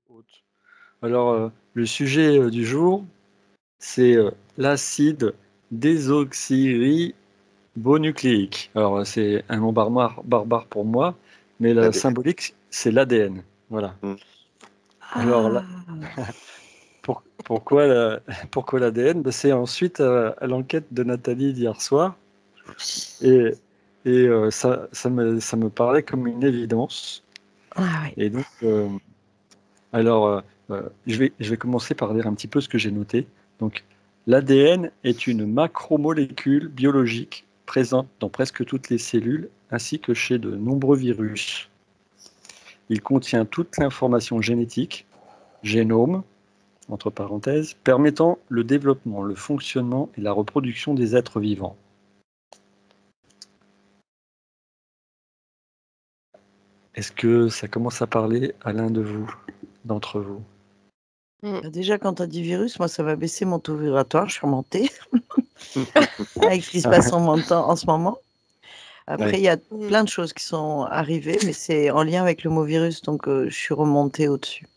haute. Alors, le sujet du jour, c'est l'acide désoxyribonucléique. Alors, c'est un nom barbare pour moi, mais la L'ADN. symbolique, c'est l'ADN. Voilà. Alors, là, Ah, pourquoi pourquoi l'ADN? Ben, c'est ensuite à l'enquête de Nathalie d'hier soir. Et, ça me paraît comme une évidence. ah oui. Et donc, alors, je vais commencer par dire un petit peu ce que j'ai noté. Donc, l'ADN est une macromolécule biologique présente dans presque toutes les cellules, ainsi que chez de nombreux virus. Il contient toute l'information génétique, génome, entre parenthèses, permettant le développement, le fonctionnement et la reproduction des êtres vivants. Est-ce que ça commence à parler à l'un de vous, d'entre vous? Déjà, quand tu as dit virus, moi, ça va baisser mon taux vibratoire. Je suis remontée avec ce qui se passe en ce moment. Après, il y a plein de choses qui sont arrivées, mais c'est en lien avec le mot virus, donc je suis remontée au-dessus.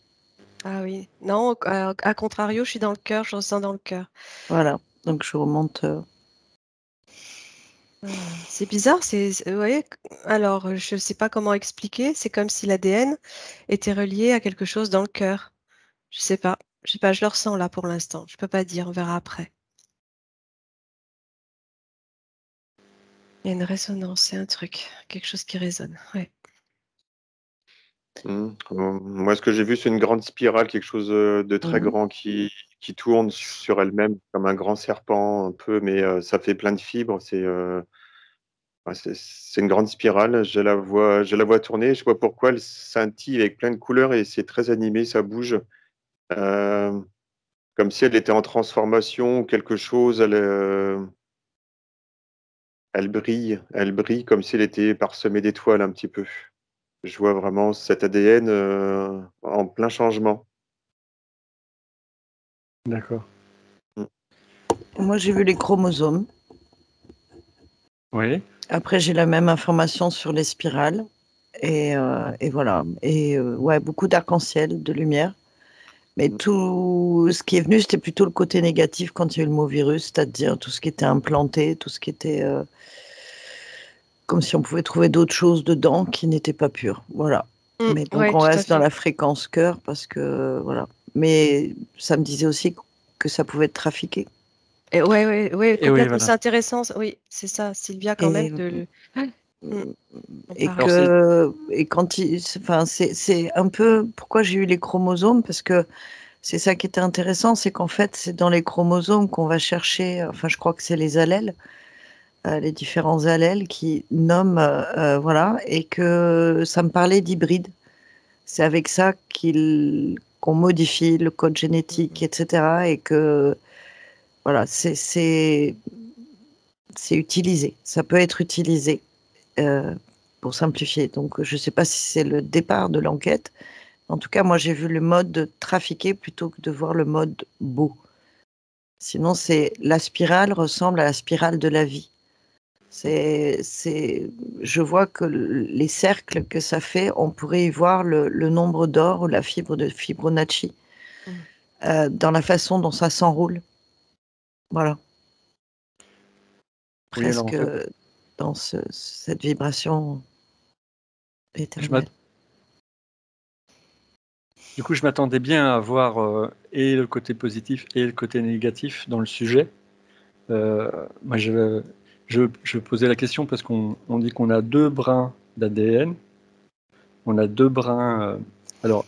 Ah oui. Non, à contrario, je suis dans le cœur, je ressens dans le cœur. Voilà, donc je remonte. C'est bizarre, vous voyez, alors je ne sais pas comment expliquer, c'est comme si l'ADN était relié à quelque chose dans le cœur. Je sais pas, je le ressens là pour l'instant, je peux pas dire, on verra après. Il y a une résonance, c'est un truc, quelque chose qui résonne, ouais. Moi, ce que j'ai vu, c'est une grande spirale, quelque chose de très grand qui tourne sur elle-même comme un grand serpent, un peu, mais ça fait plein de fibres. C'est une grande spirale. Je la vois tourner. Je vois pourquoi elle scintille avec plein de couleurs et c'est très animé, ça bouge. Comme si elle était en transformation ou quelque chose. Elle brille comme si elle était parsemée d'étoiles un petit peu. Je vois vraiment cet ADN en plein changement. D'accord. Moi, j'ai vu les chromosomes. Oui. Après, j'ai la même information sur les spirales. Et voilà. Et ouais, beaucoup d'arc-en-ciel, de lumière. Mais tout ce qui est venu, c'était plutôt le côté négatif quand il y a eu le mot virus, c'est-à-dire tout ce qui était implanté, tout ce qui était comme si on pouvait trouver d'autres choses dedans qui n'étaient pas pures. Voilà. Mais donc, ouais, on tout à reste dans fait. la fréquence cœur parce que, voilà. Mais ça me disait aussi que ça pouvait être trafiqué. Et ouais, Et complètement, oui, voilà. c'est intéressant. Oui, c'est ça, Sylvia, quand même, de Et parler. quand enfin, c'est un peu pourquoi j'ai eu les chromosomes, parce que c'est ça qui était intéressant, c'est qu'en fait, c'est dans les chromosomes qu'on va chercher, enfin, je crois que c'est les allèles, les différents allèles qui nomment, voilà, et que ça me parlait d'hybride. C'est avec ça qu'on modifie le code génétique, etc. Et que, voilà, c'est utilisé. Ça peut être utilisé pour simplifier. Donc, je ne sais pas si c'est le départ de l'enquête. En tout cas, moi, j'ai vu le mode trafiqué plutôt que de voir le mode beau. Sinon, la spirale ressemble à la spirale de la vie. Je vois que les cercles que ça fait, on pourrait y voir le nombre d'or ou la fibre de Fibonacci dans la façon dont ça s'enroule. Voilà. Oui, alors, en Presque fait, dans cette vibration éternelle. Du coup, je m'attendais bien à voir et le côté positif et le côté négatif dans le sujet. Moi, je posais la question parce qu'on dit qu'on a 2 brins d'ADN. On a 2 brins. Alors,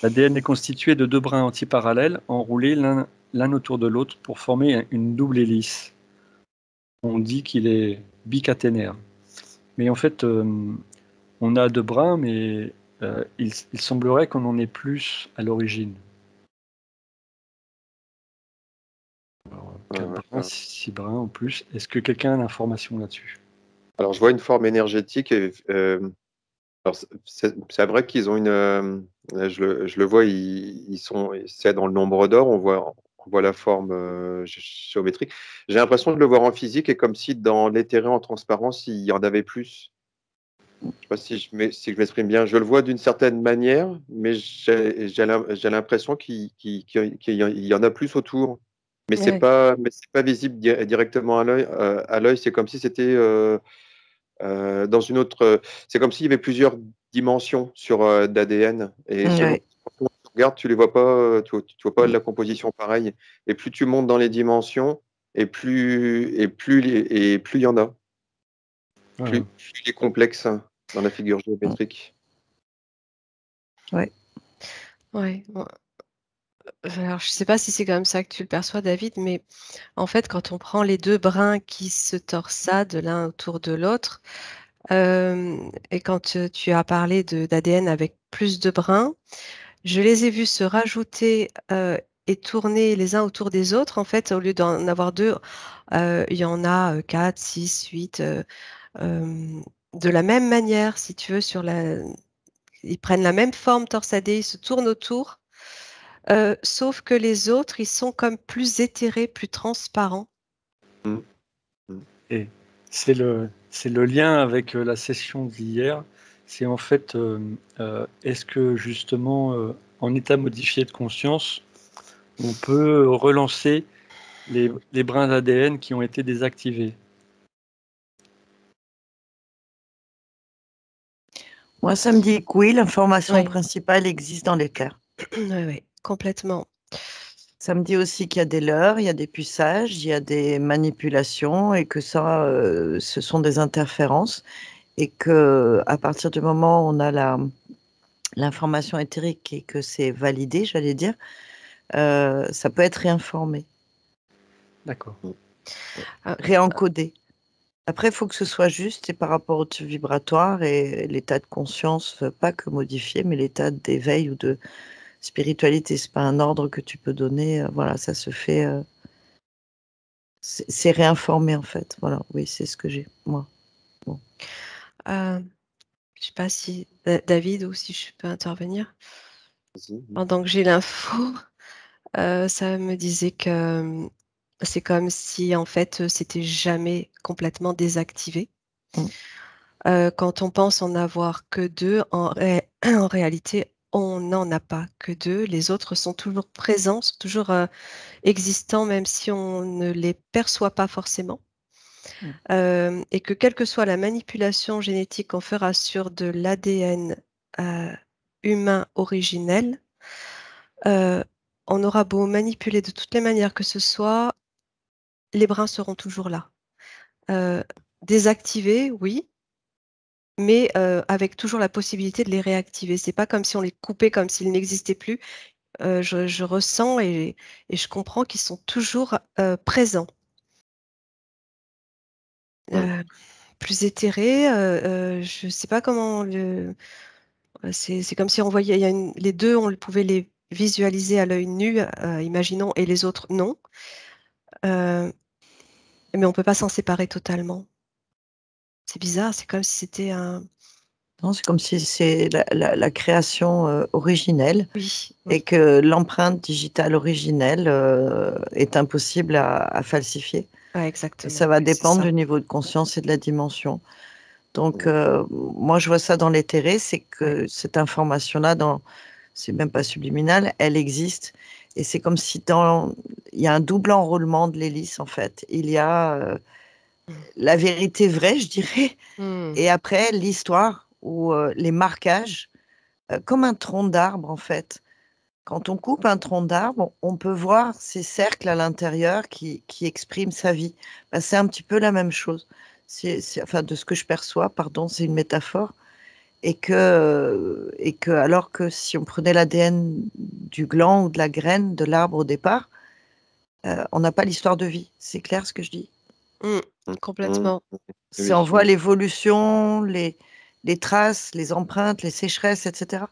l'ADN est constitué de 2 brins antiparallèles enroulés l'un autour de l'autre pour former une double hélice. On dit qu'il est bicaténaire. Mais en fait, on a 2 brins, mais il semblerait qu'on en ait plus à l'origine. Alors, 4 brins, 6 brins en plus. Est-ce que quelqu'un a l'information là-dessus? Alors, je vois une forme énergétique. Alors, c'est vrai qu'ils ont je le vois, c'est dans le nombre d'or, on voit la forme géométrique. J'ai l'impression de le voir en physique et comme si dans l'éthéré en transparence, il y en avait plus. Je sais pas si si je m'exprime bien. Je le vois d'une certaine manière, mais j'ai l'impression qu'il y en a plus autour. Mais Ouais. c'est pas visible directement à l'œil. À l'œil, c'est comme si c'était dans une autre. C'est comme s'il y avait plusieurs dimensions sur d'ADN. Et selon Ouais. quand tu regardes, tu les vois pas, tu vois pas la composition pareille. Et plus tu montes dans les dimensions, et plus il y en a. Voilà. Plus il est complexe dans la figure géométrique. Ouais. Ouais. Alors, je sais pas si c'est comme ça que tu le perçois, David, mais en fait, quand on prend les deux brins qui se torsadent l'un autour de l'autre, et quand tu as parlé d'ADN avec plus de brins, je les ai vus se rajouter et tourner les uns autour des autres. En fait, au lieu d'en avoir deux, il y en a 4, 6, 8, de la même manière, si tu veux, ils prennent la même forme torsadée, ils se tournent autour. Sauf que les autres, ils sont comme plus éthérés, plus transparents. Mm. Mm. Et c'est le lien avec la session d'hier. C'est en fait, est-ce que justement, en état modifié de conscience, on peut relancer les brins d'ADN qui ont été désactivés? Moi, ça me dit que oui, l'information Oui, principale existe dans l'éclair. oui, complètement. Ça me dit aussi qu'il y a des leurres, il y a des puçages, il y a des manipulations et que ça, ce sont des interférences et que à partir du moment où on a l'information éthérique et que c'est validé, j'allais dire, ça peut être réinformé, D'accord. réencodé. Après, il faut que ce soit juste et par rapport au tube vibratoire et l'état de conscience, pas que modifié, mais l'état d'éveil ou de spiritualité. C'est pas un ordre que tu peux donner. Voilà, ça se fait. C'est réinformé en fait. Voilà, oui, c'est ce que j'ai, moi. Bon. Je ne sais pas si David ou si je peux intervenir. Vas-y. Pendant que j'ai l'info, ça me disait que c'est comme si en fait c'était jamais complètement désactivé. Mm. Quand on pense en avoir que deux, en réalité, on n'en a pas que deux. Les autres sont toujours présents, sont toujours existants, même si on ne les perçoit pas forcément. Mm. Et que quelle que soit la manipulation génétique qu'on fera sur de l'ADN humain originel, euh, on aura beau manipuler de toutes les manières que ce soit, les brins seront toujours là. Euh, Désactivés, oui, mais avec toujours la possibilité de les réactiver. C'est pas comme si on les coupait, comme s'ils n'existaient plus. Je ressens et je comprends qu'ils sont toujours présents. Ouais. Plus éthérés, je ne sais pas comment c'est comme si on voyait, les deux, on pouvait les visualiser à l'œil nu, imaginons, et les autres non. Mais on ne peut pas s'en séparer totalement. C'est bizarre, c'est comme si c'était un. Non, c'est comme si c'est la création originelle Oui, et oui, que l'empreinte digitale originelle est impossible à falsifier. ouais, Et exactement. ça va Ouais, c'est dépendre ça. du niveau de conscience et de la dimension. Donc, Ouais. moi, je vois ça dans l'éthéré, c'est Ouais. que cette information-là, c'est même pas subliminal, elle existe. Et c'est comme si il y a un double enroulement de l'hélice, en fait. Il y a la vérité vraie, je dirais, Hmm. et après l'histoire ou les marquages, comme un tronc d'arbre, en fait. Quand on coupe un tronc d'arbre, on peut voir ces cercles à l'intérieur qui expriment sa vie. Ben, c'est un petit peu la même chose. Enfin, de ce que je perçois, pardon, c'est une métaphore. Et que alors que si on prenait l'ADN du gland ou de la graine de l'arbre au départ, on n'a pas l'histoire de vie. C'est clair ce que je dis? Hmm. Mm. Mm. Complètement. C'est, on Oui, voit oui. l'évolution, les traces, les empreintes, les sécheresses, etc.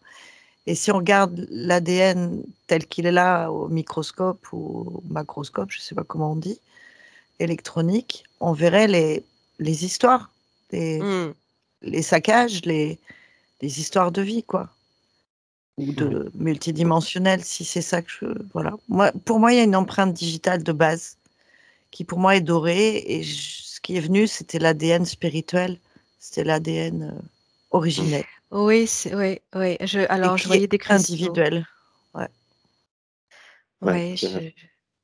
Et si on regarde l'ADN tel qu'il est là au microscope ou au macroscope, je ne sais pas comment on dit, électronique, on verrait les histoires, les, Hmm. les saccages, les histoires de vie, quoi, ou Oui. de multidimensionnel, si c'est ça que je. Voilà. Pour moi, il y a une empreinte digitale de base qui, pour moi, est dorée. Et ce qui est venu, c'était l'ADN spirituel, c'était l'ADN. originel. Oui, oui. Alors, je voyais des cristaux. Individuel. Ouais. Ouais,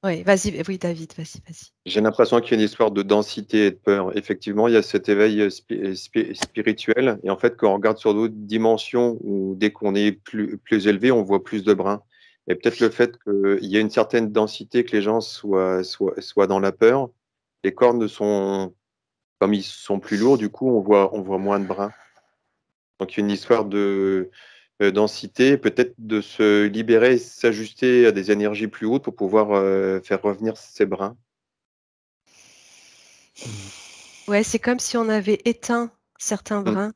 oui, vas-y, oui, David, vas-y. J'ai l'impression qu'il y a une histoire de densité et de peur. Effectivement, il y a cet éveil spirituel. Et en fait, quand on regarde sur d'autres dimensions, où dès qu'on est plus élevé, on voit plus de bruns. Et peut-être le fait qu'il y a une certaine densité, que les gens soient dans la peur. Les cornes comme ils sont plus lourds, du coup, on voit moins de bruns. Donc, il y a une histoire de densité, peut-être de se libérer, s'ajuster à des énergies plus hautes pour pouvoir faire revenir ces bruns. Ouais, c'est comme si on avait éteint certains brins,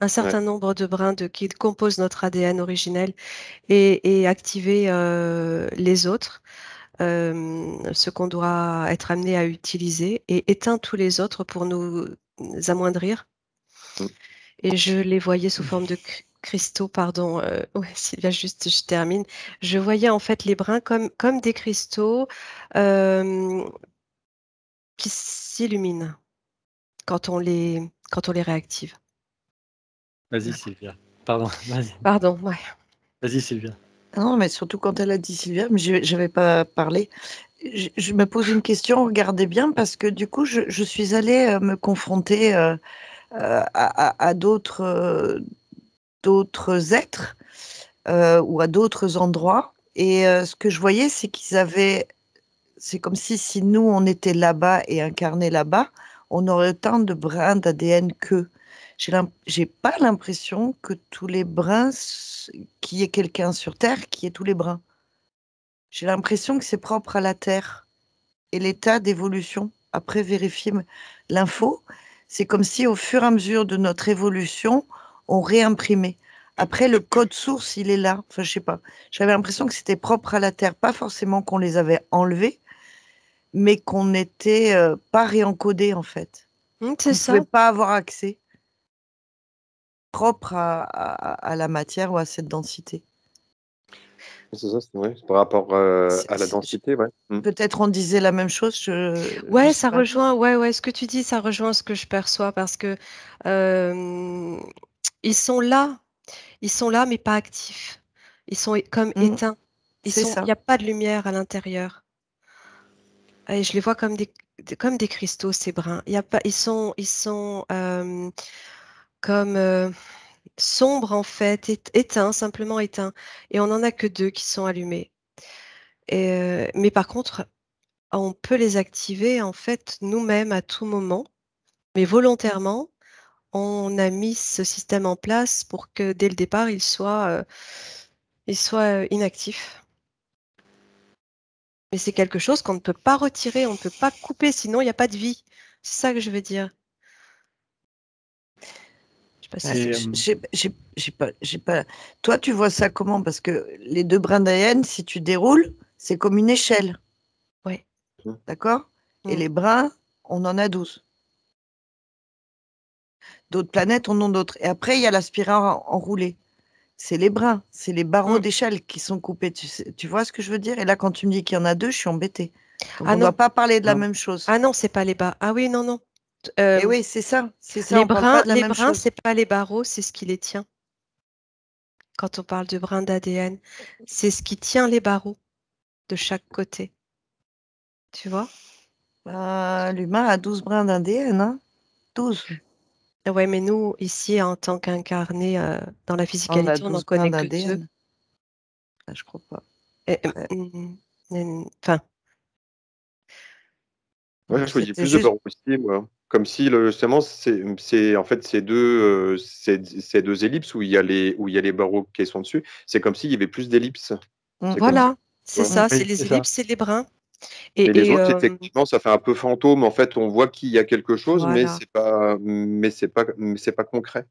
un certain nombre de brins qui composent notre ADN originel et activé les autres, ce qu'on doit être amené à utiliser, et éteint tous les autres pour nous amoindrir. Et je les voyais sous forme de cristaux, pardon. Ouais, Sylvia, juste, je termine. Je voyais en fait les brins comme des cristaux qui s'illuminent quand on les réactive. Vas-y, Sylvia. Pardon, vas-y. Pardon, ouais. Vas-y, Sylvia. Non, mais surtout quand elle a dit Sylvia, mais je n'avais pas parlé. Je me pose une question, regardez bien, parce que du coup, je suis allée me confronter à d'autres êtres ou à d'autres endroits. Et ce que je voyais, c'est qu'ils avaient... C'est comme si nous, on était là-bas et incarnés là-bas, on aurait autant de brins d'ADN qu'eux. J'ai pas l'impression que tous les brins, qu'il y ait quelqu'un sur Terre qui ait tous les brins. J'ai l'impression que c'est propre à la Terre et l'état d'évolution. Après, vérifier l'info, c'est comme si au fur et à mesure de notre évolution, on réimprimait. Après, le code source, il est là. Enfin, je sais pas. J'avais l'impression que c'était propre à la Terre. Pas forcément qu'on les avait enlevés, mais qu'on n'était pas réencodé, en fait. C'est ça. On ne pouvait ça. pas avoir accès propre à la matière ou à cette densité. C'est ça, c'est par rapport à la densité, ouais. Peut-être on disait la même chose. Ouais, ça rejoint. Ouais, ce que tu dis, ça rejoint ce que je perçois parce que ils sont là, mais pas actifs. Ils sont comme éteints. Il n'y a pas de lumière à l'intérieur. Et je les vois comme des cristaux, ces brins. Il y a pas, ils sont comme sombres en fait, éteints, simplement éteints. Et on n'en a que 2 qui sont allumés. Mais par contre, on peut les activer en fait nous-mêmes à tout moment, mais volontairement, on a mis ce système en place pour que dès le départ, il soit inactif. Mais c'est quelque chose qu'on ne peut pas retirer, on ne peut pas couper, sinon il n'y a pas de vie. C'est ça que je veux dire. J'ai pas. Toi, tu vois ça comment? Parce que les 2 brins d'ADN, si tu déroules, c'est comme une échelle. Oui. D'accord? Et les brins, on en a 12. D'autres planètes en ont d'autres. Et après, il y a la spirale enroulée. C'est les brins, c'est les barreaux d'échelle qui sont coupés. Tu vois ce que je veux dire? Et là, quand tu me dis qu'il y en a 2, je suis embêtée. Donc, on ne doit pas parler de la même chose. Ah non, c'est pas les bas. Ah oui, non. Et oui, c'est ça. Les brins, c'est pas les barreaux, c'est ce qui les tient. Quand on parle de brins d'ADN, c'est ce qui tient les barreaux de chaque côté. Tu vois? L'humain a 12 brins d'ADN, hein? 12. Ouais, mais nous, ici, en tant qu'incarnés dans la physicalité, on n'en connaît que 2. Ah, je crois pas. Enfin. Ouais, je dis plus de barreaux aussi, moi. Comme si justement, c'est en fait ces deux ellipses où il y a les barreaux qui sont dessus. C'est comme s'il y avait plus d'ellipses. Voilà, c'est ça, c'est les ellipses, c'est les brins. Et les autres, effectivement, ça fait un peu fantôme. En fait, on voit qu'il y a quelque chose, voilà. mais c'est pas concret.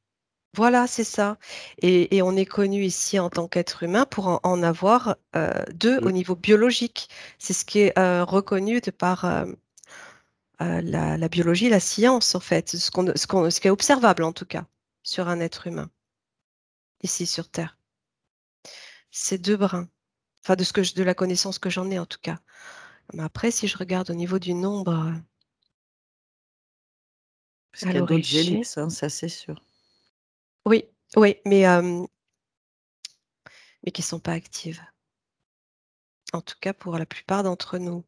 Voilà, c'est ça. Et on est connu ici en tant qu'être humain pour en avoir 2 au niveau biologique. C'est ce qui est reconnu de par la biologie, la science, en fait, ce qui est observable en tout cas sur un être humain, ici sur Terre. C'est 2 brins. Enfin, de la connaissance que j'en ai en tout cas. Mais après, si je regarde au niveau du nombre. Parce qu'il y a d'autres ellipses, hein, ça c'est sûr. Oui, Oui, mais qui ne sont pas actives. En tout cas, pour la plupart d'entre nous.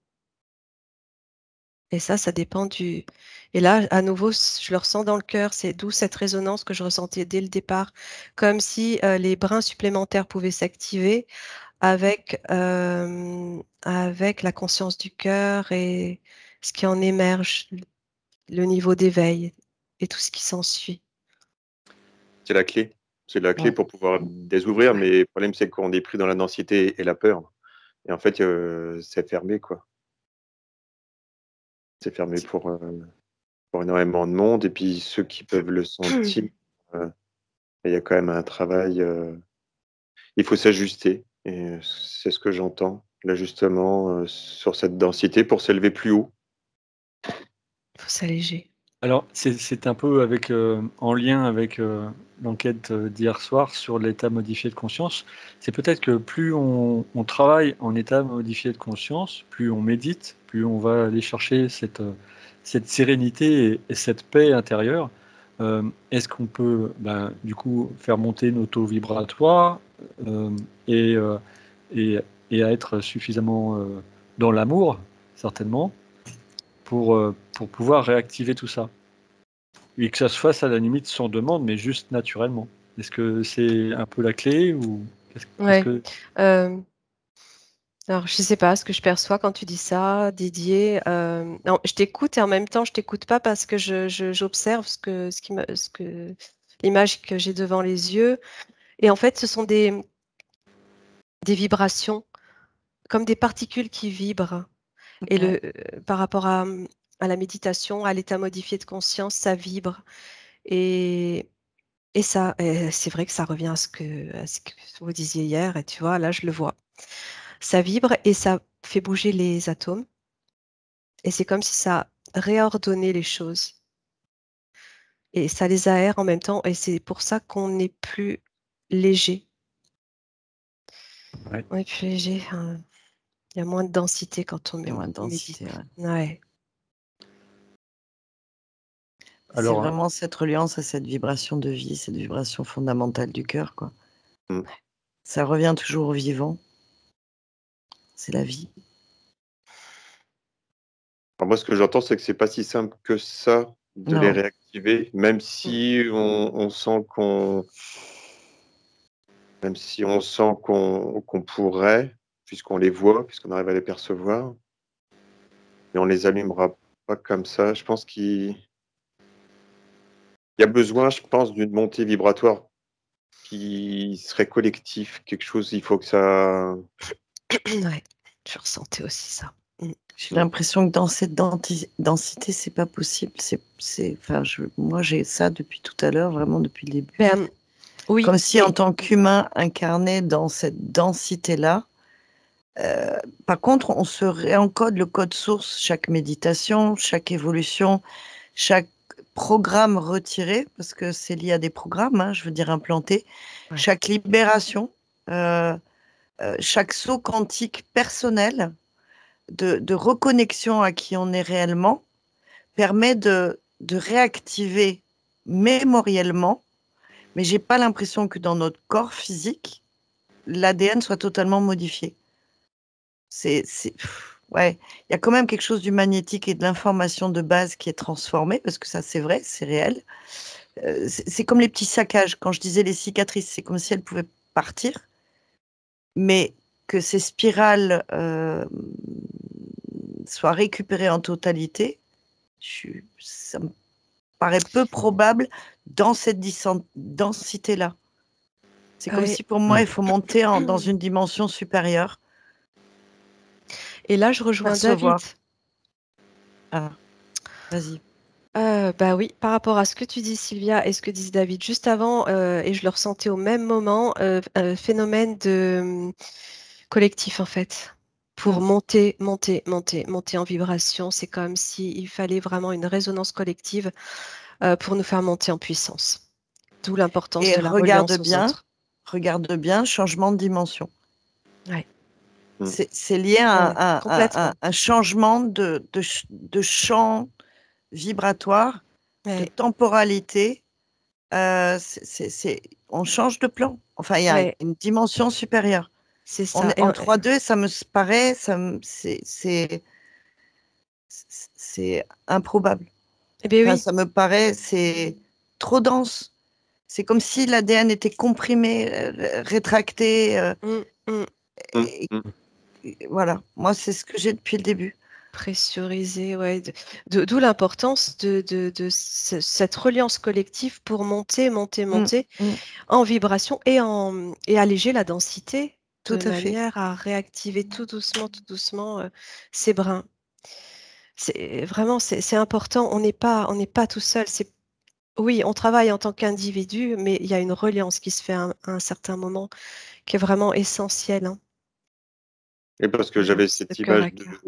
Et ça dépend du... Et là, à nouveau, je le ressens dans le cœur, c'est d'où cette résonance que je ressentais dès le départ, comme si les brins supplémentaires pouvaient s'activer avec la conscience du cœur et ce qui en émerge, le niveau d'éveil et tout ce qui s'ensuit. C'est la clé. C'est la clé Ouais. pour pouvoir désouvrir, mais le problème, c'est qu'on est pris dans la densité et la peur. Et en fait, c'est fermé, quoi. C'est fermé pour énormément de monde. Et puis, ceux qui peuvent le sentir, il y a quand même un travail. Il faut s'ajuster. Et c'est ce que j'entends, l'ajustement sur cette densité pour s'élever plus haut. Il faut s'alléger. Alors, c'est un peu en lien avec l'enquête d'hier soir sur l'état modifié de conscience. C'est peut-être que plus on travaille en état modifié de conscience, plus on médite, plus on va aller chercher cette sérénité et cette paix intérieure. Est-ce qu'on peut, du coup, faire monter nos taux vibratoires et, euh, et, et à être suffisamment dans l'amour, certainement, pour pouvoir réactiver tout ça? Et que ça se fasse à la limite sans demande, mais juste naturellement. Est-ce que c'est un peu la clé ou Ouais. Alors, je sais pas ce que je perçois quand tu dis ça, Didier. Non, je t'écoute et en même temps, je t'écoute pas parce que j'observe l'image que j'ai devant les yeux. Et en fait, ce sont des vibrations, comme des particules qui vibrent. Et par rapport à la méditation, à l'état modifié de conscience, ça vibre. Et c'est vrai que ça revient à ce que vous disiez hier, et tu vois, là, je le vois. Ça vibre et ça fait bouger les atomes. Et c'est comme si ça réordonnait les choses. Et ça les aère en même temps. Et c'est pour ça qu'on est plus léger. Ouais. On est plus léger. Il y a moins de densité quand on Il y a moins de densité, médite. Ouais. C'est Alors, vraiment cette reliance à cette vibration de vie, cette vibration fondamentale du cœur, quoi. Mm. Ça revient toujours au vivant. C'est la vie. Alors moi, ce que j'entends, c'est que c'est pas si simple que ça de les Non. réactiver, même si on sent qu'on pourrait, puisqu'on les voit, puisqu'on arrive à les percevoir, mais on les allumera pas comme ça. Je pense qu'il y a besoin, je pense, d'une montée vibratoire qui serait collectif, quelque chose. Il faut que ça. Ouais. Je ressentais aussi ça. J'ai l'impression que dans cette densité, c'est pas possible. Moi, j'ai ça depuis tout à l'heure, vraiment depuis le début. Oui. Comme si, en tant qu'humain incarné dans cette densité-là, par contre, on se réencode le code source, chaque méditation, chaque évolution, chaque programme retiré, parce que c'est lié à des programmes, hein, je veux dire implantés, Ouais. chaque libération, chaque saut quantique personnel de reconnexion à qui on est réellement permet de réactiver mémoriellement, mais j'ai pas l'impression que dans notre corps physique, l'ADN soit totalement modifié. Ouais, il y a quand même quelque chose du magnétique et de l'information de base qui est transformée, parce que ça, c'est vrai, c'est réel. C'est comme les petits saccages. Quand je disais les cicatrices, c'est comme si elles pouvaient partir, mais que ces spirales soient récupérées en totalité, ça me paraît peu probable dans cette densité-là. C'est comme si pour moi, il faut monter dans une dimension supérieure. Et là, je rejoins Percevoir. David. Ah, vas-y. Oui, par rapport à ce que tu dis, Sylvia, et ce que disait David juste avant, et je le ressentais au même moment, phénomène de collectif, en fait. Pour monter en vibration, c'est comme s'il fallait vraiment une résonance collective pour nous faire monter en puissance. D'où l'importance Et de la reliance aux autres. regarde bien, changement de dimension. Ouais. C'est lié à complètement. un changement de champ vibratoire, de temporalité, on change de plan. Enfin, il y a Ouais, une dimension supérieure. c'est On ça. est en 3D, ça me paraît, c'est improbable. Eh bien Enfin, oui, ça me paraît, c'est trop dense. C'est comme si l'ADN était comprimé, rétracté. mm, mm, Et, et voilà, moi, c'est ce que j'ai depuis le début. pressurisé, ouais. D'où l'importance de cette reliance collective pour monter, monter, Mm, monter mm, en vibration et alléger la densité tout de à fait. manière à réactiver tout doucement ces brins. C'est vraiment, c'est important. On n'est pas tout seul. Oui, on travaille en tant qu'individu, mais il y a une reliance qui se fait à un certain moment qui est vraiment essentielle, hein. Et parce que Vraiment, j'avais de cette cœur image à cœur.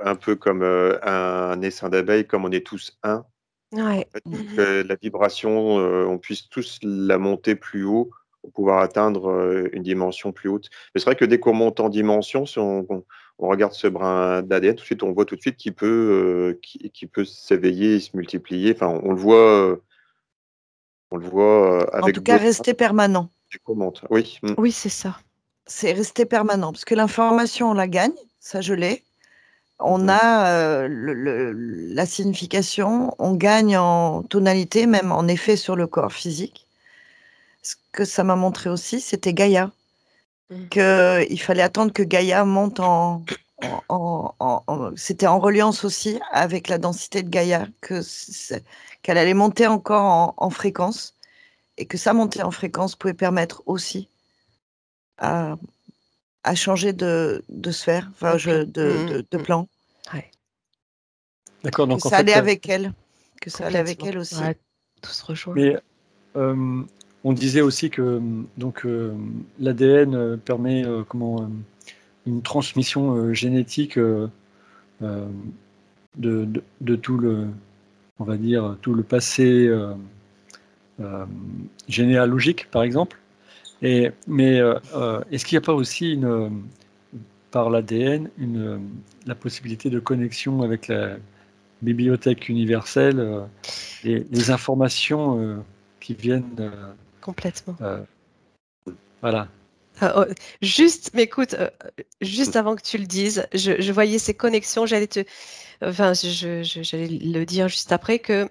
un peu comme un essaim d'abeilles, comme on est tous un. Ouais. En fait, pour Mhm. que la vibration, on puisse tous la monter plus haut pour pouvoir atteindre une dimension plus haute. Mais c'est vrai que dès qu'on monte en dimension, si on regarde ce brin d'ADN, tout de suite, on voit tout de suite qu'il peut s'éveiller et se multiplier. Enfin, on le voit En tout avec cas, d'autres rester permanent. dès qu'on monte. Oui. Oui, c'est ça. C'est rester permanent. Parce que l'information, on la gagne, ça je l'ai. On Mhm. a la signification, on gagne en tonalité, même en effet sur le corps physique. Ce que ça m'a montré aussi, c'était Gaïa. Mhm. Qu'il fallait attendre que Gaïa monte c'était en reliance aussi avec la densité de Gaïa, qu'elle allait monter encore en fréquence, et que sa montée en fréquence pouvait permettre aussi à, à changer de sphère, enfin, De plan. de plan, Ouais, D'accord, que donc en ça allait fait, avec elle, que ça allait avec complètement. elle aussi. Ouais, tout se rejoint. mais on disait aussi que donc l'ADN permet une transmission génétique euh, de tout le, on va dire, tout le passé euh, généalogique, par exemple. Mais est-ce qu'il n'y a pas aussi par l'ADN la possibilité de connexion avec la bibliothèque universelle, les informations qui viennent, Complètement. euh, voilà. Ah, oh, juste, mais écoute, juste avant que tu le dises, je voyais ces connexions, enfin, j'allais le dire juste après que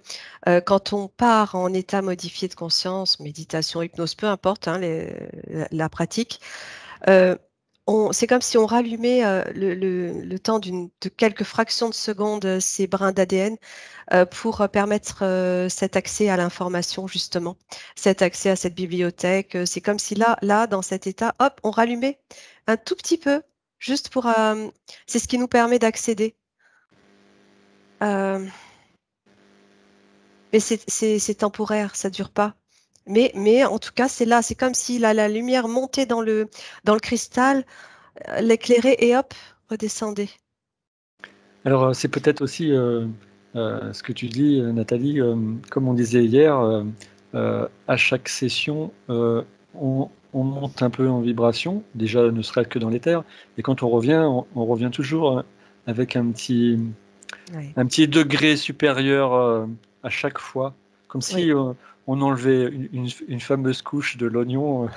quand on part en état modifié de conscience, méditation, hypnose, peu importe hein, la pratique, euh, c'est comme si on rallumait le temps de quelques fractions de secondes ces brins d'ADN pour permettre cet accès à l'information, justement, cet accès à cette bibliothèque. C'est comme si là, dans cet état, hop, on rallumait un tout petit peu, juste pour... c'est ce qui nous permet d'accéder. Euh, mais c'est temporaire, ça dure pas. Mais en tout cas, c'est là, c'est comme si la lumière montait dans le cristal, l'éclairait et hop, redescendait. Alors, c'est peut-être aussi ce que tu dis, Nathalie, comme on disait hier, à chaque session, on monte un peu en vibration, déjà ne serait-ce que dans l'éther, et quand on revient toujours avec Ouais. un petit degré supérieur à chaque fois, comme Oui. si on enlevait une fameuse couche de l'oignon,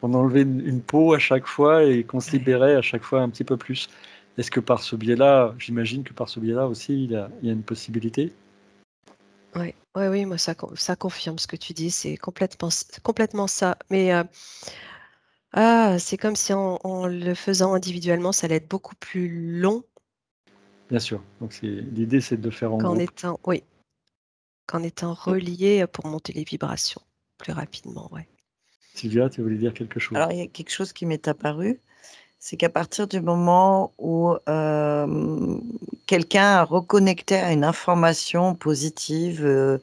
on enlevait une peau à chaque fois et qu'on se Ouais. libérait à chaque fois un petit peu plus. Est-ce que par ce biais-là, j'imagine que par ce biais-là aussi, il y a une possibilité? Ouais, ouais, oui, moi ça confirme ce que tu dis, c'est complètement ça. Mais c'est comme si en le faisant individuellement, ça allait être beaucoup plus long Bien sûr. Donc l'idée, c'est de le faire en groupe. oui, qu'en étant relié pour monter les vibrations plus rapidement, ouais. Sylvia, tu voulais dire quelque chose? Alors, il y a quelque chose qui m'est apparu, c'est qu'à partir du moment où quelqu'un a reconnecté à une information positive,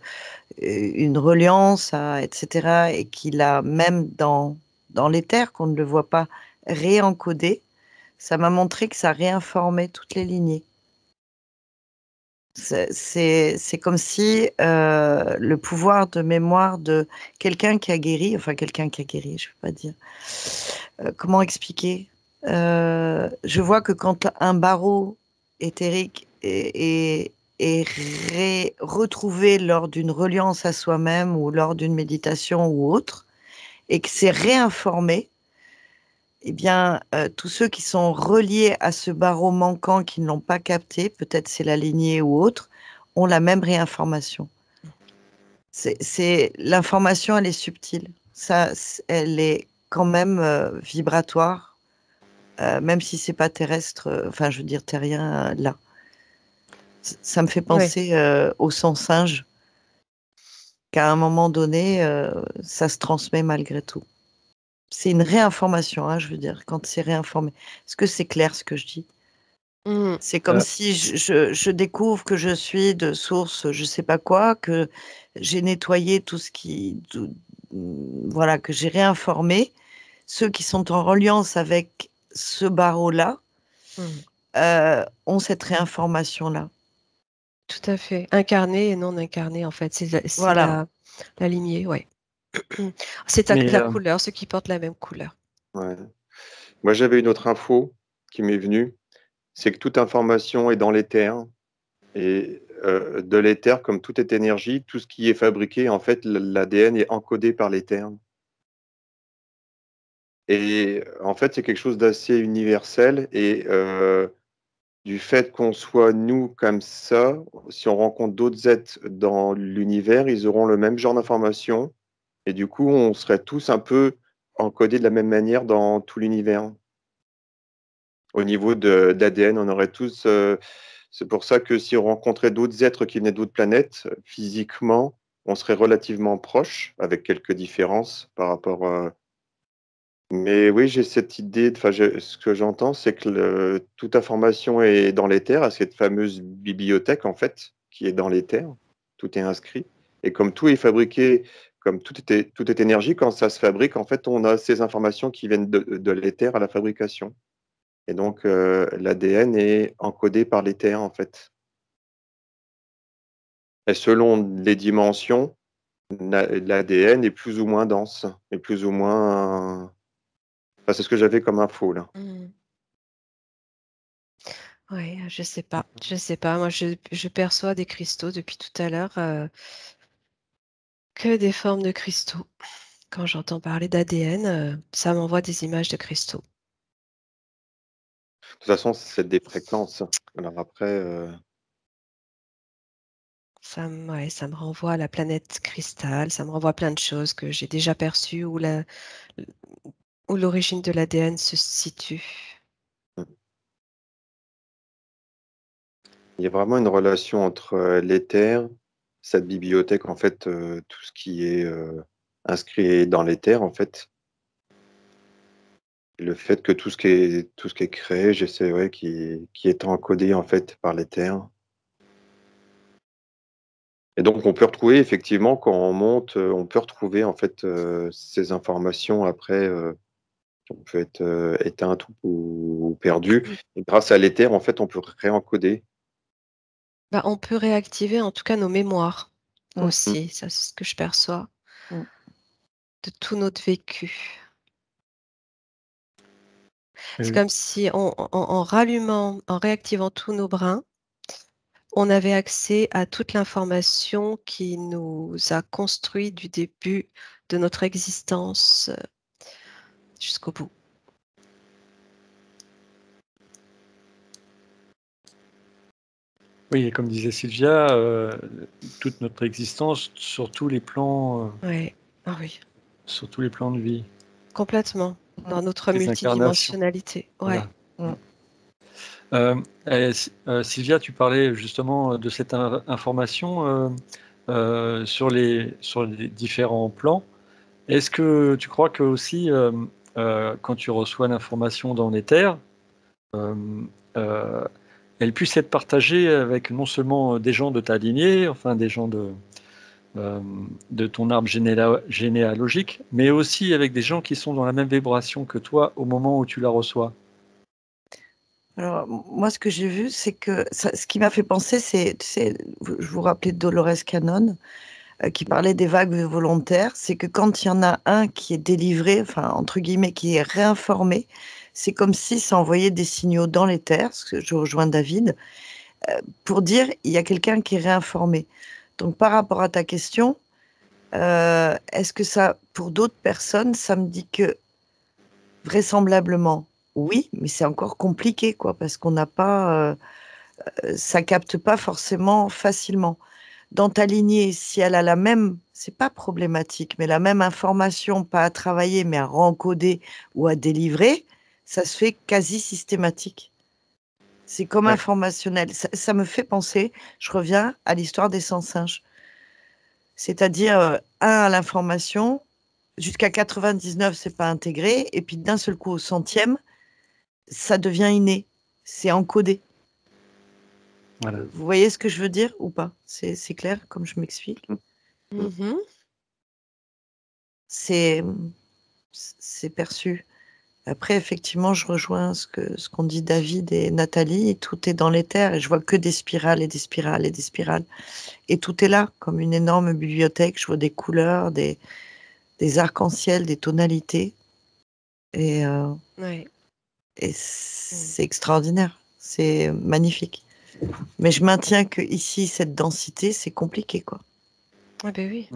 une reliance, etc., et qu'il a même dans l'éther, qu'on ne le voit pas, réencodé, ça m'a montré que ça réinformait toutes les lignées. C'est comme si le pouvoir de mémoire de quelqu'un qui a guéri, enfin quelqu'un qui a guéri, je ne peux pas dire. Comment expliquer? Je vois que quand un barreau éthérique retrouvé lors d'une reliance à soi-même ou lors d'une méditation ou autre, et que c'est réinformé, eh bien, tous ceux qui sont reliés à ce barreau manquant, qui ne l'ont pas capté, peut-être c'est la lignée ou autre, ont la même réinformation. L'information, elle est subtile. Ça, elle est quand même vibratoire, même si c'est pas terrestre, enfin, je veux dire terrien là. Ça me fait penser au sang singe, qu'à un moment donné, ça se transmet malgré tout. C'est une réinformation, hein, je veux dire, quand c'est réinformé. Est-ce que c'est clair ce que je dis? C'est comme si je découvre que je suis de source, je sais pas quoi, que j'ai nettoyé tout ce qui, voilà, que j'ai réinformé. Ceux qui sont en reliance avec ce barreau-là ont cette réinformation-là. Tout à fait. Incarné et non incarné, en fait. C'est Voilà. la lignée, ouais. C'est la couleur, ceux qui portent la même couleur. Ouais. Moi, j'avais une autre info qui m'est venue, c'est que toute information est dans l'éther. Et de l'éther, comme tout est énergie, tout ce qui est fabriqué, en fait, l'ADN est encodé par l'éther. Et en fait, c'est quelque chose d'assez universel. Et du fait qu'on soit nous comme ça, si on rencontre d'autres êtres dans l'univers, ils auront le même genre d'informations. Et du coup, on serait tous un peu encodés de la même manière dans tout l'univers. Au niveau d'ADN, on aurait tous. C'est pour ça que si on rencontrait d'autres êtres qui venaient d'autres planètes, physiquement, on serait relativement proches, avec quelques différences par rapport à. Mais oui, j'ai cette idée, ce que j'entends, c'est que toute information est dans l'éther, à cette fameuse bibliothèque, en fait, qui est dans l'éther. Tout est inscrit. Et comme tout est fabriqué, comme tout est énergie, quand ça se fabrique, en fait, on a ces informations qui viennent de l'éther à la fabrication. Et donc, l'ADN est encodé par l'éther, en fait. Et selon les dimensions, l'ADN est plus ou moins dense, est plus ou moins. Enfin, c'est ce que j'avais comme info, là. Oui, je sais pas. Je sais pas. Moi, je perçois des cristaux depuis tout à l'heure, que des formes de cristaux. Quand j'entends parler d'ADN, ça m'envoie des images de cristaux. De toute façon, c'est des fréquences. Alors après. Ça me renvoie à la planète cristal, ça me renvoie à plein de choses que j'ai déjà perçues, où l'origine de l'ADN se situe. Il y a vraiment une relation entre l'éther, cette bibliothèque, en fait, tout ce qui est inscrit dans l'éther, en fait. Et le fait que tout ce qui est créé, j'essaie, ouais, qui est encodé, en fait, par l'éther. Et donc, on peut retrouver, effectivement, quand on monte, on peut retrouver, en fait, ces informations après, qui ont pu être éteintes ou perdues. Et grâce à l'éther, en fait, on peut réencoder. Bah, on peut réactiver en tout cas nos mémoires aussi, ça c'est ce que je perçois de tout notre vécu. C'est comme si en rallumant, en réactivant tous nos brins, on avait accès à toute l'information qui nous a construit du début de notre existence jusqu'au bout. Oui, et comme disait Sylvia, toute notre existence sur tous les plans, Ouais. Ah oui, sur tous les plans de vie. complètement. Dans notre Les multidimensionnalité. Ouais. Voilà. Sylvia, tu parlais justement de cette information sur les différents plans. Est-ce que tu crois que aussi, quand tu reçois l'information dans l'éther, elle puisse être partagée avec non seulement des gens de ta lignée, enfin des gens de ton arbre généalogique, mais aussi avec des gens qui sont dans la même vibration que toi au moment où tu la reçois? Alors, moi, ce que j'ai vu, c'est que ce qui m'a fait penser, je vous rappelais de Dolores Cannon, qui parlait des vagues volontaires, c'est que quand il y en a un qui est délivré, enfin, entre guillemets, qui est réinformé, c'est comme si ça envoyait des signaux dans l'éther, parce que je rejoins David, pour dire il y a quelqu'un qui est réinformé. Donc par rapport à ta question, est-ce que ça, pour d'autres personnes, ça me dit que vraisemblablement oui, mais c'est encore compliqué, quoi, parce qu'on n'a pas, ça capte pas forcément facilement. Dans ta lignée, si elle a la même, c'est pas problématique, mais la même information, pas à travailler, mais à rencoder ou à délivrer, ça se fait quasi systématique. C'est comme Ouais. informationnel. Ça me fait penser, je reviens à l'histoire des 100 singes. C'est-à-dire, à l'information, jusqu'à 99, c'est pas intégré, et puis d'un seul coup, au centième, ça devient inné. C'est encodé. Voilà. Vous voyez ce que je veux dire ou pas? C'est clair, comme je m'explique? Mhm. C'est perçu. Après, effectivement, je rejoins ce qu'ont dit David et Nathalie. Tout est dans l'éther et je vois que des spirales et des spirales et des spirales. Et tout est là, comme une énorme bibliothèque. Je vois des couleurs, des arcs-en-ciel, des tonalités. Et, Ouais. et c'est extraordinaire. C'est magnifique. Mais je maintiens que ici, cette densité, c'est compliqué, quoi. Ah ben oui.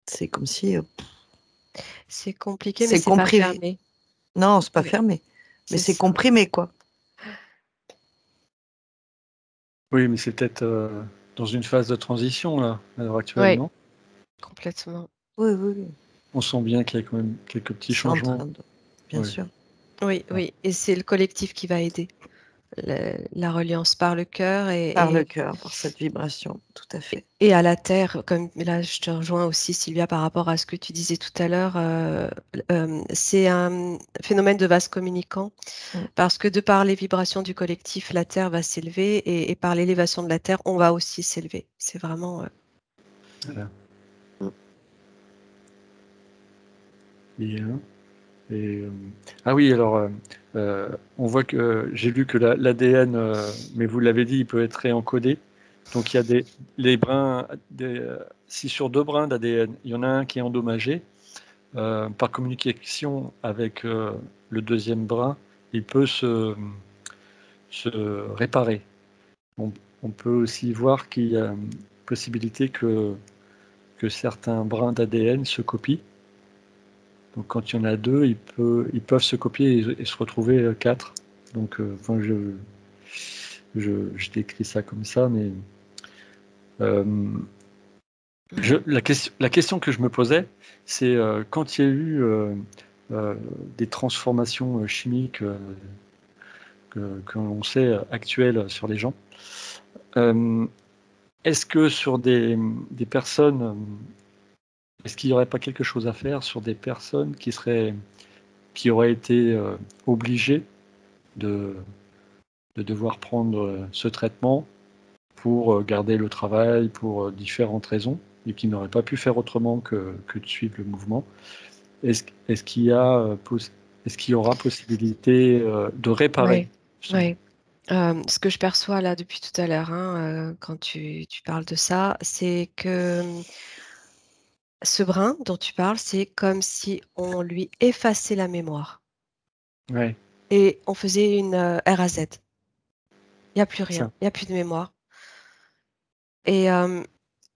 C'est comme si C'est compliqué, mais c'est c'est pas comprimé. fermé. Non, c'est pas Oui, fermé. Mais c'est ça. comprimé, quoi. Oui, mais c'est peut-être dans une phase de transition, là, à l'heure actuelle, Oui, non? complètement. Oui, oui, oui. On sent bien qu'il y a quand même quelques petits C'est en changements. train de... Bien Ouais. sûr. Oui, Ah. oui. Et c'est le collectif qui va aider. La reliance par le cœur Par le cœur, par cette vibration, tout à fait. et à la terre, comme là je te rejoins aussi Sylvia par rapport à ce que tu disais tout à l'heure, c'est un phénomène de vase communicant parce que de par les vibrations du collectif, la terre va s'élever et par l'élévation de la terre, on va aussi s'élever. C'est vraiment... Voilà. Bien. Et, ah oui, alors, on voit que j'ai lu que l'ADN, mais vous l'avez dit, il peut être réencodé. Donc il y a les brins, si sur 2 brins d'ADN, il y en a un qui est endommagé, par communication avec le deuxième brin, il peut se réparer. On peut aussi voir qu'il y a une possibilité que certains brins d'ADN se copient. Donc quand il y en a 2, ils peuvent se copier et se retrouver 4. Donc enfin, je décris ça comme ça, mais la question que je me posais, c'est quand il y a eu des transformations chimiques que l'on sait actuelles sur les gens, est-ce que sur des personnes, est-ce qu'il n'y aurait pas quelque chose à faire sur des personnes qui auraient été obligées de devoir prendre ce traitement pour garder le travail, pour différentes raisons, et qui n'auraient pas pu faire autrement que de suivre le mouvement. Est-ce qu'il y aura possibilité de réparer? Oui, oui. Ce que je perçois là depuis tout à l'heure, hein, quand tu parles de ça, c'est que ce brin dont tu parles, c'est comme si on lui effaçait la mémoire Ouais, et on faisait une RAZ. Il n'y a plus rien, ça. il n'y a plus de mémoire. Et,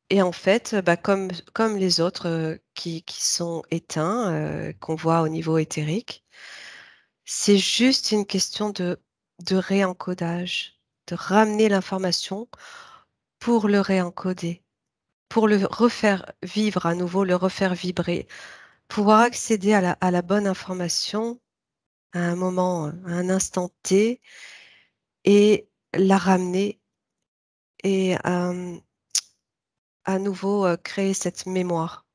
et en fait, bah, comme les autres qui sont éteints, qu'on voit au niveau éthérique, c'est juste une question de réencodage, de ramener l'information pour le réencoder, pour le refaire vivre à nouveau, le refaire vibrer, pouvoir accéder à la bonne information à un moment, à un instant T, et la ramener et à nouveau créer cette mémoire.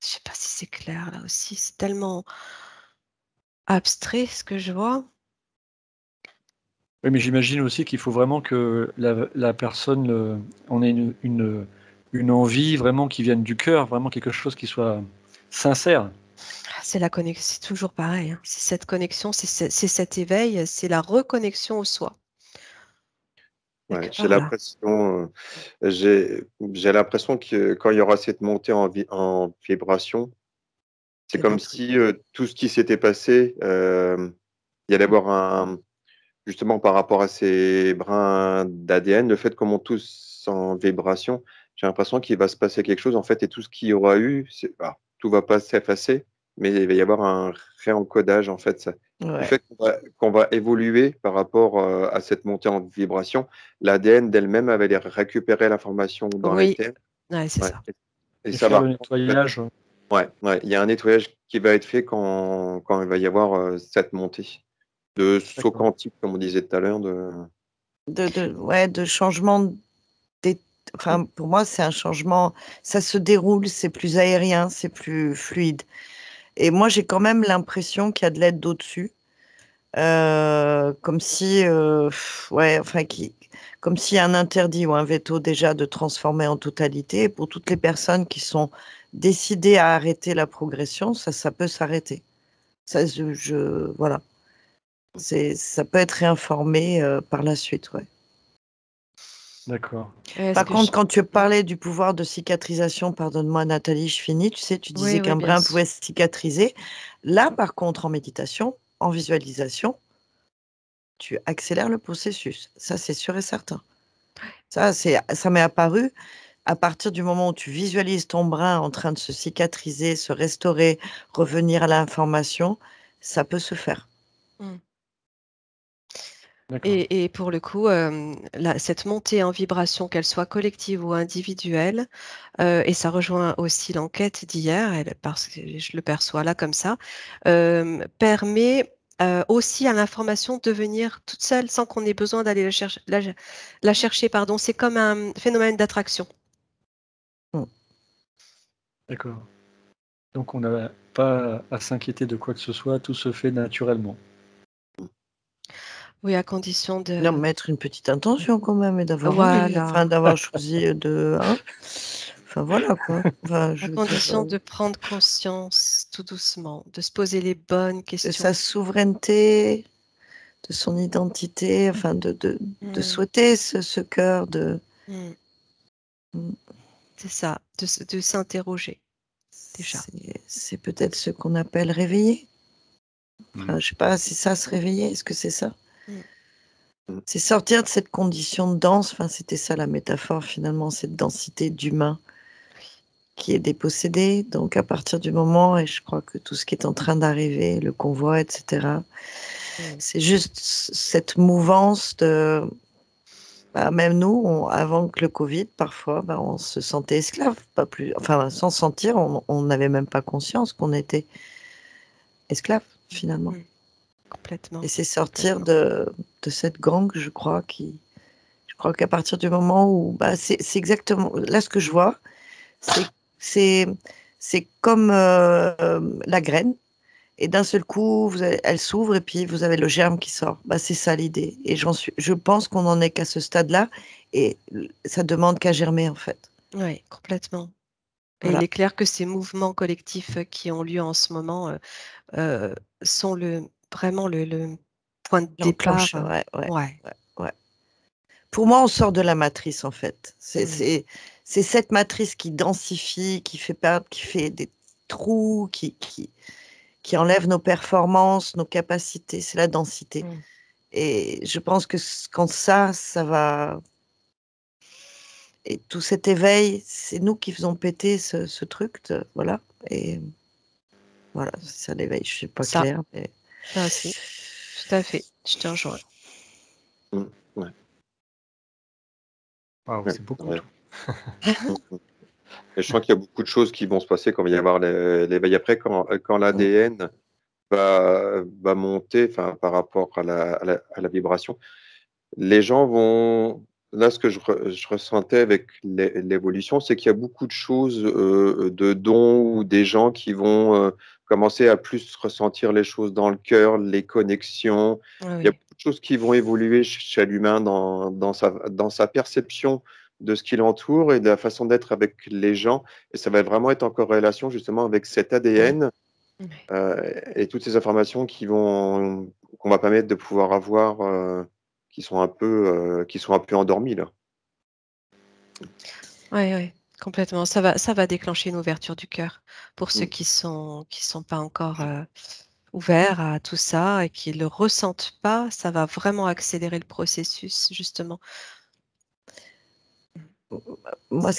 Je sais pas si c'est clair là aussi, c'est tellement abstrait ce que je vois. Oui, mais j'imagine aussi qu'il faut vraiment que la personne, on ait une envie vraiment qui vienne du cœur, vraiment quelque chose qui soit sincère. C'est la connexion, c'est toujours pareil, hein. C'est cette connexion, c'est cet éveil, c'est la reconnexion au soi. Ouais, j'ai Voilà. l'impression, j'ai l'impression que quand il y aura cette montée en vibration, c'est C'est comme d'autres. si tout ce qui s'était passé, il y allait avoir justement par rapport à ces brins d'ADN, le fait qu'on monte tous en vibration, j'ai l'impression qu'il va se passer quelque chose en fait, et tout ce qu'il y aura eu, tout va pas s'effacer, mais il va y avoir un réencodage en fait. Du Ouais. fait qu'on va évoluer par rapport à cette montée en vibration, l'ADN d'elle-même avait récupéré l'information dans les Oui, thèmes. ouais, c'est Ouais. ça. Et Et ça faire va. le nettoyage. Ouais, il y a un nettoyage qui va être fait quand il va y avoir cette montée de saut D'accord. quantique, comme on disait tout à l'heure. Ouais, de changement. Enfin, pour moi, c'est un changement. Ça se déroule, c'est plus aérien, c'est plus fluide. Et moi, j'ai quand même l'impression qu'il y a de l'aide d'au-dessus. Comme si, ouais, enfin, comme s'il y a un interdit ou un veto déjà de transformer en totalité. Et pour toutes les personnes qui sont décidées à arrêter la progression, ça peut s'arrêter. Ça, voilà. Ça peut être réinformé par la suite, ouais. D'accord. Est-ce Par que contre, quand tu parlais du pouvoir de cicatrisation, pardonne-moi Nathalie, je finis, tu sais, tu disais Oui, qu'un bien brin sûr. pouvait cicatriser. Là, par contre, en méditation, en visualisation, tu accélères le processus. Ça, c'est sûr et certain. Ça m'est apparu à partir du moment où tu visualises ton brin en train de se cicatriser, se restaurer, revenir à l'information, ça peut se faire. D'accord. Et pour le coup, cette montée en vibration, qu'elle soit collective ou individuelle, et ça rejoint aussi l'enquête d'hier, parce que je le perçois là comme ça, permet aussi à l'information de venir toute seule sans qu'on ait besoin d'aller la chercher. Pardon. C'est comme un phénomène d'attraction. D'accord. Donc on n'a pas à s'inquiéter de quoi que ce soit, tout se fait naturellement. Oui, à condition de... Non, mettre une petite intention quand même et d'avoir envie, Voilà. enfin d'avoir choisi de, hein. Enfin voilà quoi. Enfin, À je veux dire, condition de prendre conscience tout doucement, de se poser les bonnes de questions. sa souveraineté, de son identité, enfin de souhaiter ce cœur de. Mm. Mm. C'est ça, de s'interroger déjà. C'est peut-être ce qu'on appelle réveiller. Enfin, Mm. je sais pas, c'est ça se réveiller. Est-ce que c'est ça? Mm. C'est sortir de cette condition de danse. Enfin, c'était ça la métaphore finalement, cette densité d'humain qui est dépossédé. Donc à partir du moment, et je crois que tout ce qui est en train d'arriver, le convoi, etc., c'est juste cette mouvance de... Bah, même nous, avant que le Covid, parfois, bah, on se sentait esclave, pas plus. Enfin, sans sentir, on n'avait même pas conscience qu'on était esclave finalement. Complètement. Et c'est sortir de cette gangue, je crois, je crois qu'à partir du moment où, bah, c'est exactement là ce que je vois, c'est c'est comme la graine. Et d'un seul coup, elle s'ouvre et puis vous avez le germe qui sort. Bah, c'est ça l'idée. Et je pense qu'on n'en est qu'à ce stade-là. Et ça demande qu'à germer, en fait. Oui, complètement. Et Voilà. il est clair que ces mouvements collectifs qui ont lieu en ce moment sont vraiment le point de départ. L'enclencheur, ouais, ouais, Ouais. ouais, ouais. Pour moi, on sort de la matrice, en fait. C'est cette matrice qui densifie, qui fait perdre, qui fait des trous, qui enlève nos performances, nos capacités. C'est la densité. Et je pense que quand ça va... Et tout cet éveil, c'est nous qui faisons péter ce truc. Voilà. Et voilà, c'est ça l'éveil. Je ne suis pas Ça, claire. Mais... ah, si, tout à fait. Je te rejoins. Ouais. Waouh, c'est beaucoup Ouais. tout. Et je sens qu'il y a beaucoup de choses qui vont se passer quand il va y avoir l'éveil. Après, quand l'ADN va monter, enfin, par rapport à la vibration, les gens vont. Là, ce que je ressentais avec l'évolution, c'est qu'il y a beaucoup de choses, de dons ou des gens qui vont commencer à plus ressentir les choses dans le cœur, les connexions. Ah Il y a oui. beaucoup de choses qui vont évoluer chez l'humain dans sa perception de ce qui l'entoure et de la façon d'être avec les gens. Et ça va vraiment être en corrélation justement avec cet ADN et toutes ces informations qu'on va permettre de pouvoir avoir. Qui sont un peu endormis là. Oui, oui, complètement. Ça va déclencher une ouverture du cœur pour ceux Mm. qui sont pas encore ouverts à tout ça et qui ne le ressentent pas, ça va vraiment accélérer le processus, justement. Moi,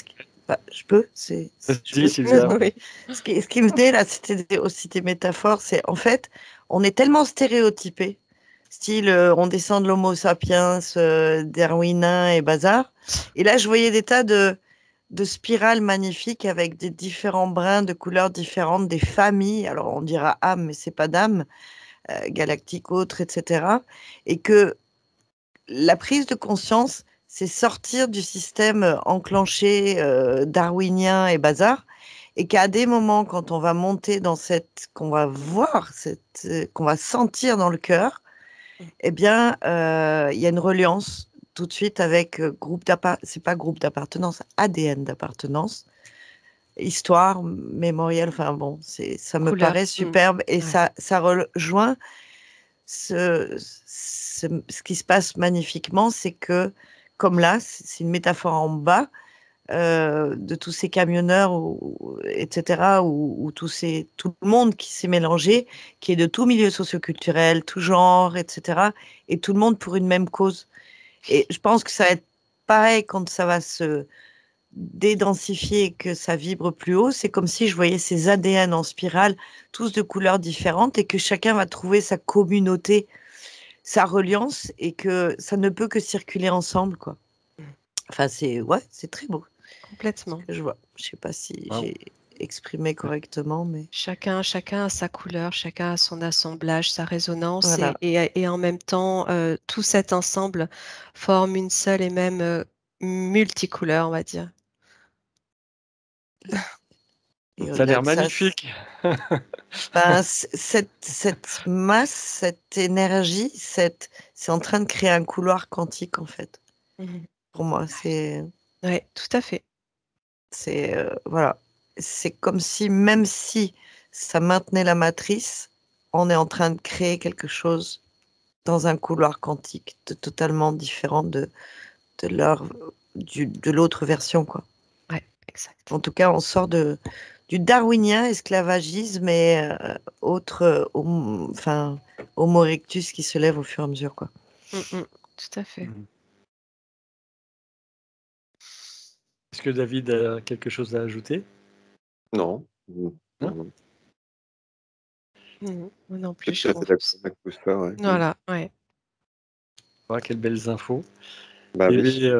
je peux, Vas-y, Sylvia. Oui. ce qui me venait là, c'était aussi des métaphores. C'est en fait, on est tellement stéréotypé, style on descend de l'Homo sapiens, darwinien et bazar. Et là, je voyais des tas de spirales magnifiques avec des différents brins de couleurs différentes, des familles. Alors on dira âme, mais c'est pas d'âme, galactique, autre, etc. Et que la prise de conscience, c'est sortir du système enclenché darwinien et bazar, et qu'à des moments, quand on va monter dans qu'on va voir, qu'on va sentir dans le cœur, eh bien, il y a une reliance tout de suite avec c'est pas groupe d'appartenance, ADN d'appartenance, histoire, mémorielle, enfin bon, ça me Couleur. paraît superbe, et Ouais. ça rejoint ce qui se passe magnifiquement, c'est que, comme là, c'est une métaphore en bas de tous ces camionneurs, etc., ou tout le monde qui s'est mélangé, qui est de tout milieu socioculturel, tout genre, etc., et tout le monde pour une même cause. Et je pense que ça va être pareil quand ça va se dédensifier et que ça vibre plus haut. C'est comme si je voyais ces ADN en spirale, tous de couleurs différentes, et que chacun va trouver sa communauté, sa reliance, et que ça ne peut que circuler ensemble, quoi. Enfin, c'est très beau. Complètement. Je vois. Je sais pas si Wow. j'ai exprimé correctement, mais Chacun a sa couleur, chacun a son assemblage, sa résonance, voilà. et en même temps, tout cet ensemble forme une seule et même multicouleur, on va dire. Et Ça a au-delà l'air de ça, magnifique. ben, cette masse, cette énergie, c'est en train de créer un couloir quantique, en fait. Mhm. Pour moi, Ouais, tout à fait. voilà. C'est comme si, même si ça maintenait la matrice, on est en train de créer quelque chose dans un couloir quantique totalement différent de de l'autre version, quoi. Ouais, exact. En tout cas, on sort du darwinien, esclavagisme, et enfin, Homo erectus qui se lève au fur et à mesure, quoi. Tout à fait. Est-ce que David a quelque chose à ajouter? Non. Non. Non. Moi non Je plus, suis je tout à fait trouve. d'accord avec tout ça, ouais. Voilà, ouais. Voilà, quelles belles infos. Bah Et oui.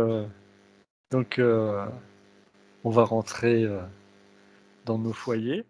donc, on va rentrer dans nos foyers.